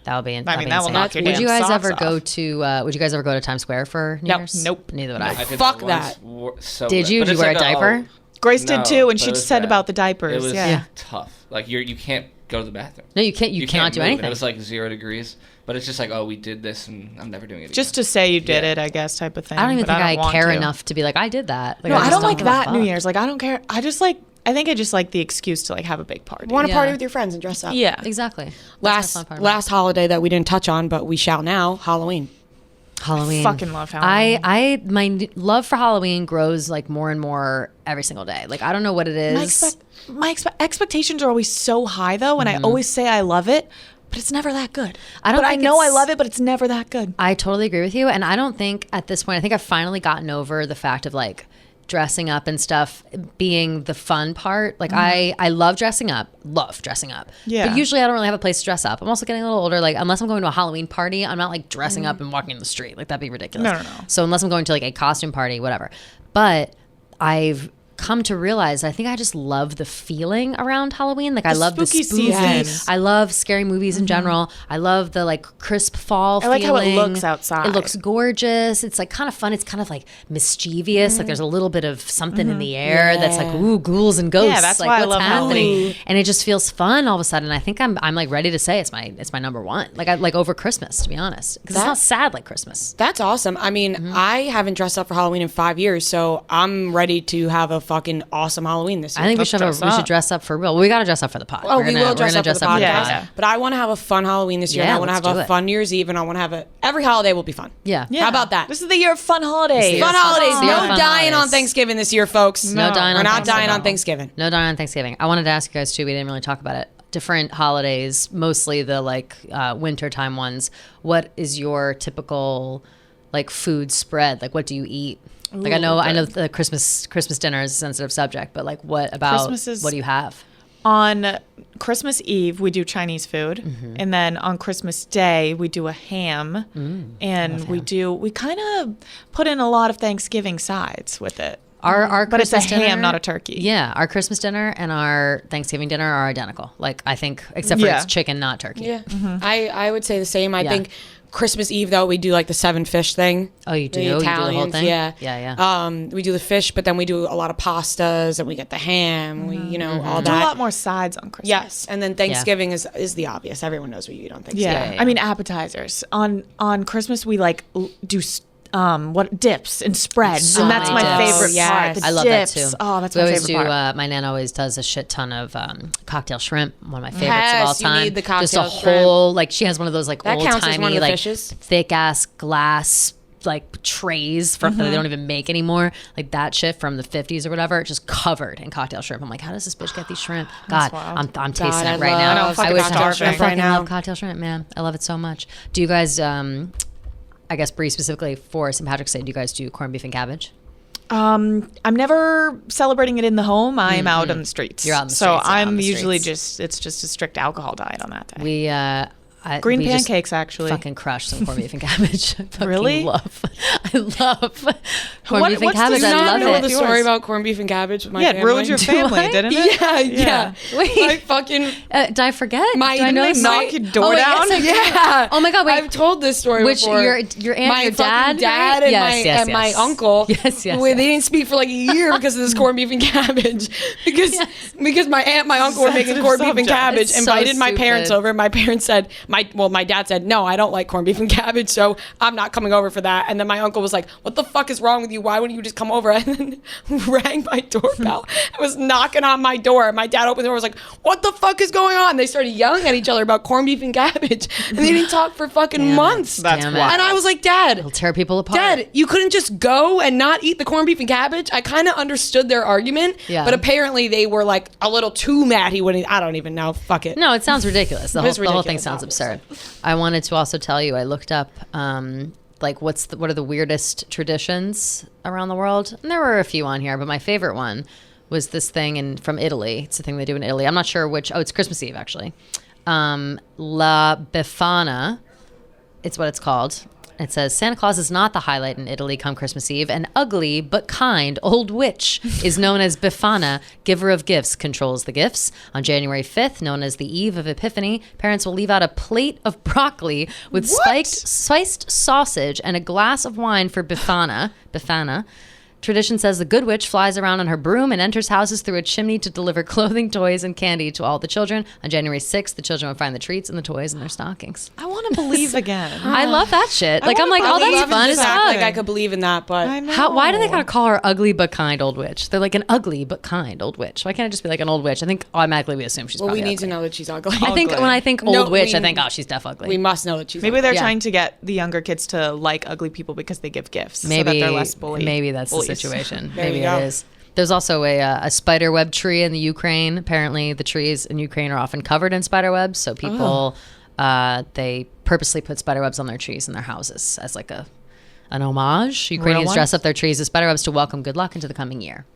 That would be. I that'd mean, be that will insane. knock your Would damn you guys socks ever go off. to? Would you guys ever go to Times Square for New No. Year's? Nope. Neither would I I. did Fuck that. that. So Did good. you? But Did you it's wear a like, diaper? Grace did no, too, and but she it was said bad. about the diapers. It was yeah. tough. Like you can't go to the bathroom. No, you can't. You cannot do move. And anything. it was like 0 degrees. But it's just like, oh, we did this, and I'm never doing it again. Just to say you did Yeah. it, I guess, type of thing. I don't even but think I want care to. enough to be like, I did that. Like, No, I just don't like give a that New fuck. Year's. Like, I don't care. I think I just like the excuse to like have a big party. Want to Yeah. party with your friends and dress up? Yeah. Exactly. That's my fun part about Last holiday that we didn't touch on, but we shall now. Halloween. it. Halloween. Fucking love Halloween. My love for Halloween grows like more and more every single day. Like I don't know what it is. My expectations are always so high though, and I always say I love it, but it's never that good. I don't But I think know I it's- love it, but it's never that good. I totally agree with you. And I don't think at this point, I think I've finally gotten over the fact of like dressing up and stuff being the fun part. Like I love dressing up. Yeah. But usually I don't really have a place to dress up. I'm also getting a little older. Like unless I'm going to a Halloween party, I'm not like dressing up and walking in the street. Like that'd be ridiculous. No. So unless I'm going to like a costume party, whatever. But I've come to realize I think I just love the feeling around Halloween. Like I love the spooky spooky. season. Yes. I love scary movies in general. I love the like crisp fall I like how it feeling. looks outside. It looks gorgeous. It's like kind of fun. It's kind of like mischievous. Like there's a little bit of something in the air that's like ooh ghouls and ghosts. Yeah, that's like, why I what's love happening? Halloween. And it just feels fun all of a sudden. I think I'm like ready to say it's my number one. Like I like over Christmas to be honest because it's not sad like Christmas. That's awesome. I mean, I haven't dressed up for Halloween in 5 years, so I'm ready to have a fucking awesome Halloween this year. I think we Let's should dress we should up. dress up for real. We got to dress up for the pod. Oh, We're we gonna- will dress we're up gonna for the podcast. Yeah. But I want to have a fun Halloween this year. Yeah, and I want to let's have do a it. fun New Year's Eve, and I want to have every holiday will be fun. Yeah. How about that? This is the year of fun holidays. Fun holidays. It's the year of No fun dying on holidays. Thanksgiving this year, folks. No dying We're on not Thanksgiving. dying on Thanksgiving. No dying on Thanksgiving. I wanted to ask you guys too. We didn't really talk about it. Different holidays, mostly the like wintertime ones. What is your typical like food spread? Like what do you eat? Like I know the Christmas dinner is a sensitive subject, but like what do you have? On Christmas Eve, we do Chinese food. Mm-hmm. And then on Christmas Day, we do a ham. And we kind of put in a lot of Thanksgiving sides with it. Our But it's a Christmas ham, dinner- not a turkey. Yeah, our Christmas dinner and our Thanksgiving dinner are identical. Like I think, except for Yeah. it's chicken, not turkey. Yeah, I would say the same. I Yeah. think Christmas Eve, though, we do like the 7 fish thing. Oh, you do? The You do the Italians, whole thing? yeah. Yeah. We do the fish, but then we do a lot of pastas, and we get the ham. We, you know, all Do a that. lot more sides on Christmas. Yes, and then Thanksgiving is the obvious. Everyone knows what you eat on Thanksgiving. Yeah. Yeah. I mean, appetizers. On Christmas, we like do what dips and spreads, So and that's many my dips. favorite part. Yes. The I love dips. that too. Oh, that's we my always favorite do. part. My nan always does a shit ton of cocktail shrimp. One of my favorites Yes, of all you time. need the Just a cocktail shrimp. whole like she has one of those like That old counts as one of timey the like fishes. thick ass glass like trays from that they don't even make anymore, like that shit from the 50s or whatever, just covered in cocktail shrimp. I'm like, how does this bitch get these shrimp? God, wild. I'm tasting I it right love now. fucking wish cocktail I shrimp fucking right now. love cocktail shrimp, man. I love it so much. Do you guys? I guess Bree specifically for St. Patrick's Day, do you guys do corned beef and cabbage? I'm never celebrating it in the home. I am out on the streets. You're out on the so streets, yeah, I'm on the usually streets. it's just a strict alcohol diet on that day. We Green we just pancakes, actually. fucking crush some corned beef and cabbage. I fucking Really? I love corned What- beef and what's the cabbage. Do you I not love know it. the story about corned beef and cabbage with my Yeah, family? it ruined your family, I? didn't it? Yeah. Wait. My fucking... Did I forget? My, Do I know my, this? knock your door wait, down? yes, I- Yeah. Oh my God, wait. I've told this story Which before. your aunt, my your fucking dad, dad right? and, Yes, my, yes. uncle. Yes, yes, They yes. didn't speak for like a year because of this corned beef and cabbage. Because my aunt, my uncle were making Sensitive corned beef and subject. cabbage. It's so Invited my parents stupid. over. My parents said, my dad said, no, I don't like corned beef and cabbage, so I'm not coming over for that. And then my uncle was like, what the fuck is wrong with you? Why wouldn't you just come over? And then rang my doorbell. I was knocking on my door. My dad opened the door. Was like, what the fuck is going on? They started yelling at each other about corned beef and cabbage, and they didn't talk for fucking Damn it. months. That's Damn it. wild. And I was like, Dad, It'll tear people apart. Dad, you couldn't just go and not eat the corned beef and cabbage? I kind of understood their argument, Yeah. but apparently they were like a little too mad he wouldn't. I don't even know. Fuck it. No, it sounds ridiculous. The whole, is the whole thing ridiculous, sounds obviously. absurd. I wanted to also tell you, I looked up like what are the weirdest traditions around the world? And there were a few on here, but my favorite one was this thing from Italy. It's a thing they do in Italy. I'm not sure which. Oh, it's Christmas Eve actually. La Befana, it's what it's called. It says, Santa Claus is not the highlight in Italy come Christmas Eve. An ugly but kind old witch is known as Befana, giver of gifts, controls the gifts. On January 5th, known as the Eve of Epiphany, parents will leave out a plate of broccoli with spiced sausage and a glass of wine for Befana. Tradition says the good witch flies around on her broom and enters houses through a chimney to deliver clothing, toys, and candy to all the children. On January 6th, the children will find the treats and the toys in their stockings. I want to believe again. I love that shit. Like, I'm wanna like, oh, believe that's in fun this as Act fuck. like I could believe in that, but I know. Why do they gotta call her ugly but kind old witch? They're like an ugly but kind old witch. Why can't it just be like an old witch? I think automatically we assume she's well, we probably need to ugly. know that she's ugly. I think Ugly. when I think No, old witch, I we- think, oh, she's deaf ugly. we must know that she's Maybe ugly. they're Yeah. trying to get the younger kids to like ugly people because they give gifts. so that maybe they're less bullied. maybe that's bullies. the situation. There Maybe you go. it is. There's also a spider web tree in the Ukraine. Apparently, the trees in Ukraine are often covered in spider webs. So people, they purposely put spider webs on their trees in their houses as like an homage. Ukrainians ones? dress up their trees as spider webs to welcome good luck into the coming year.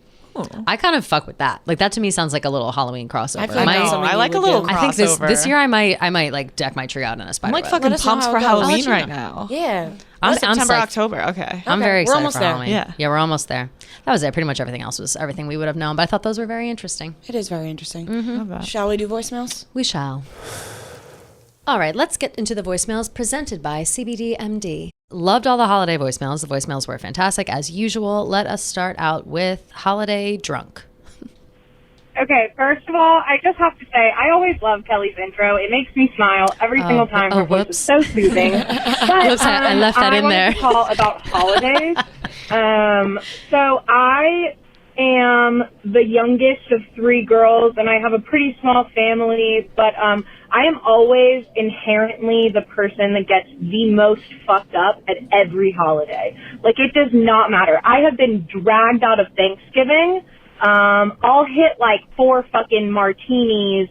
I kind of fuck with that. Like that to me sounds like a little Halloween crossover. I feel like Might- that's something I you like a would little do. I think this crossover. year I might like deck my tree out in a spider I'm like web. fucking Let us know pumped how for it goes. Halloween I'll let you right know. now. Yeah. I'm September, psyched. October. Okay. I'm Okay, very we're excited almost for there. Halloween. Yeah. We're almost there. That was it. Pretty much everything else was everything we would have known, but I thought those were very interesting. It is very interesting. Love that. Shall we do voicemails? We shall. All right, let's get into the voicemails presented by CBDMD. Loved all the holiday voicemails. The voicemails were fantastic as usual. Let us start out with Holiday Drunk. Okay, first of all, I just have to say, I always love Kelly's intro. It makes me smile every single time. Her voice is so soothing. But, Whoops, I left that in wanted there. to call about holidays. So I am the youngest of 3 girls, and I have a pretty small family, but I am always inherently the person that gets the most fucked up at every holiday. Like, it does not matter. I have been dragged out of Thanksgiving. I'll hit like 4 fucking martinis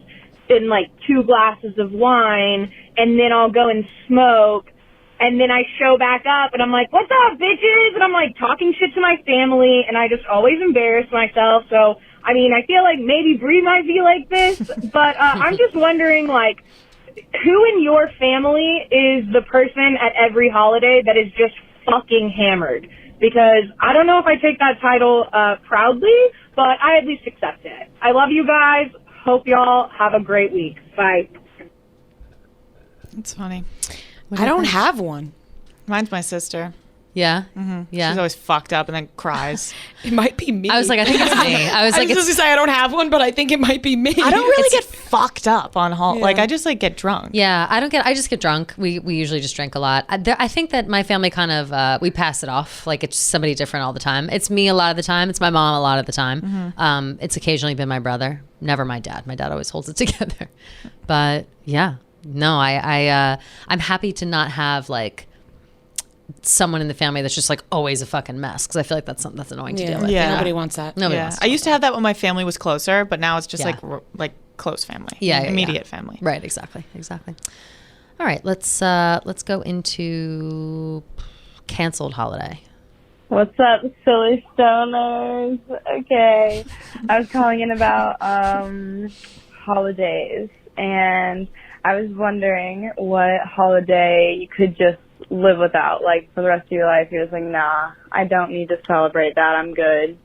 and like 2 glasses of wine, and then I'll go and smoke, and then I show back up and I'm like, what's up, bitches? And I'm like talking shit to my family, and I just always embarrass myself. So, I mean, I feel like maybe Bree might be like this, but I'm just wondering, like, who in your family is the person at every holiday that is just fucking hammered? Because I don't know if I take that title proudly, but I at least accept it. I love you guys. Hope y'all have a great week. Bye. It's funny. I don't have one. Mine's my sister. Yeah. Yeah. She's always fucked up and then cries. It might be me. I was like, I think it's me. I was I like, was just gonna say I don't have one, but I think it might be me. I don't really get fucked up on Like, I just, like, get drunk. yeah, I just get drunk. We usually just drink a lot. I think that my family kind of, we pass it off. Like, it's somebody different all the time. It's me a lot of the time. It's my mom a lot of the time. It's occasionally been my brother. Never my dad. My dad always holds it together. But yeah, no, I'm happy to not have like someone in the family that's just like always a fucking mess, because I feel like that's something that's annoying to deal with. Yeah. Nobody wants that. Nobody Yeah. wants to I used to have that when my family was closer, but now it's just Yeah. like close family. Yeah, Immediate family. Right, exactly. All right, let's go into canceled holiday. What's up, silly stoners? Okay, I was calling in about holidays, and I was wondering what holiday you could just live without, like for the rest of your life. You're just like, nah, I don't need to celebrate that. I'm good.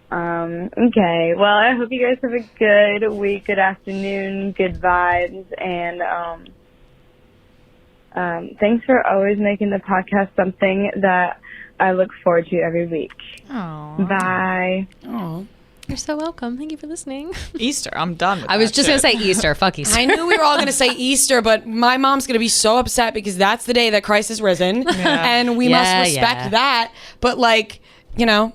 Okay, well, I hope you guys have a good week, good afternoon, good vibes, and thanks for always making the podcast something that I look forward to every week. Aww. Bye. Oh. You're so welcome. Thank you for listening. Easter. I'm done with I was that just going to shit. say Easter. Fuck Easter. I knew we were all going to say Easter, but my mom's going to be so upset because that's the day that Christ is risen. And we must respect that. But like, you know.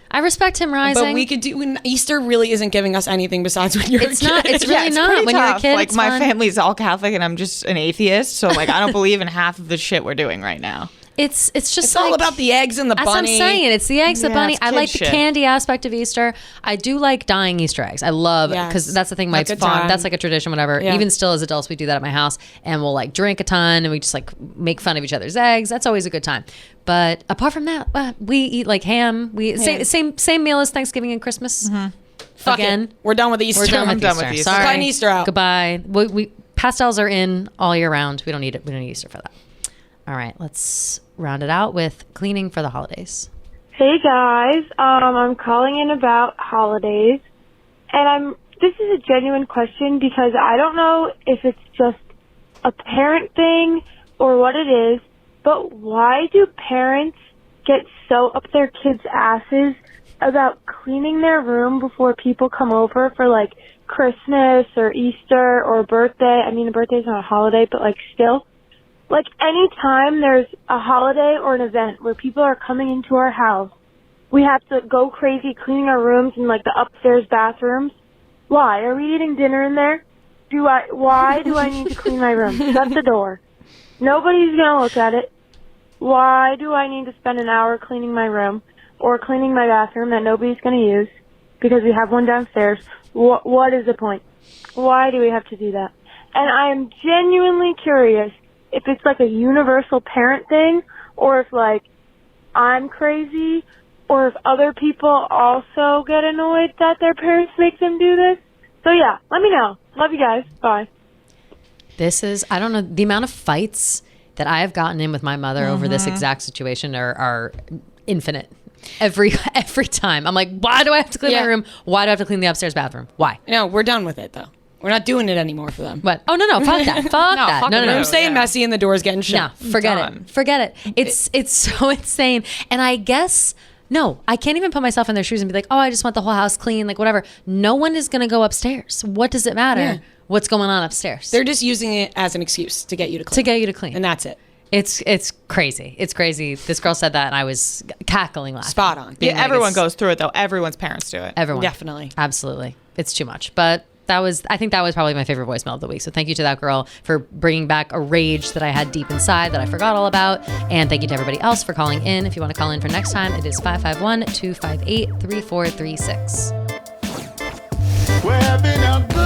I respect him rising. But we could do, Easter really isn't giving us anything besides when you're a kid. Not. It's really It's not. pretty When you're a tough. kid, like it's my fun. family's all Catholic and I'm just an atheist, so like I don't believe in half of the shit we're doing right now. It's just It's like, all about the eggs and the that's bunny. what I'm saying. It's the eggs, the Yeah, bunny. it's I kid like the shit. candy aspect of Easter. I do like dyeing Easter eggs. I love because Yes. that's the thing. My That's a farm. time. That's like a tradition. Whatever. Yeah. Even still as adults, we do that at my house, and we'll like drink a ton, and we just like make fun of each other's eggs. That's always a good time. But apart from that, we eat like ham. Same meal as Thanksgiving and Christmas. Fuck Again. it. We're done with Easter. We're done I'm with done Easter. with Easter. Sorry. Cutting Easter out. Goodbye. We pastels are in all year round. We don't need it. We don't need Easter for that. All right, let's round it out with cleaning for the holidays. Hey guys, I'm calling in about holidays, and this is a genuine question because I don't know if it's just a parent thing or what it is, but why do parents get so up their kids' asses about cleaning their room before people come over for like Christmas or Easter or birthday? I mean, a birthday's not a holiday, but like still. Like, anytime there's a holiday or an event where people are coming into our house, we have to go crazy cleaning our rooms and, like, the upstairs bathrooms. Why? Are we eating dinner in there? Why do I need to clean my room? Shut the door. Nobody's going to look at it. Why do I need to spend an hour cleaning my room or cleaning my bathroom that nobody's going to use because we have one downstairs? What is the point? Why do we have to do that? And I am genuinely curious if it's like a universal parent thing, or if like I'm crazy, or if other people also get annoyed that their parents make them do this. So yeah, let me know. Love you guys. Bye. I don't know, the amount of fights that I have gotten in with my mother over this exact situation are infinite. Every time. I'm like, why do I have to clean my room? Why do I have to clean the upstairs bathroom? Why? No, we're done with it though. We're not doing it anymore for them. What? Oh, no, fuck that. Fuck that. fuck No. it. I'm staying messy and the door's getting No, shut. forget Done. it. Forget it. It's so insane. And I guess, no, I can't even put myself in their shoes and be like, oh, I just want the whole house clean, like whatever. No one is going to go upstairs. What does it matter what's going on upstairs? They're just using it as an excuse to get you to clean. to get you to clean. And that's it. It's crazy. It's crazy. This girl said that and I was cackling laughing. Spot on. Being Yeah, like, everyone it's- goes through it though. Everyone's parents do it. Everyone. Definitely. Absolutely. It's too much. But I think that was probably my favorite voicemail of the week. So thank you to that girl for bringing back a rage that I had deep inside that I forgot all about. And thank you to everybody else for calling in. If you want to call in for next time, it is 551-258-3436. We're having a good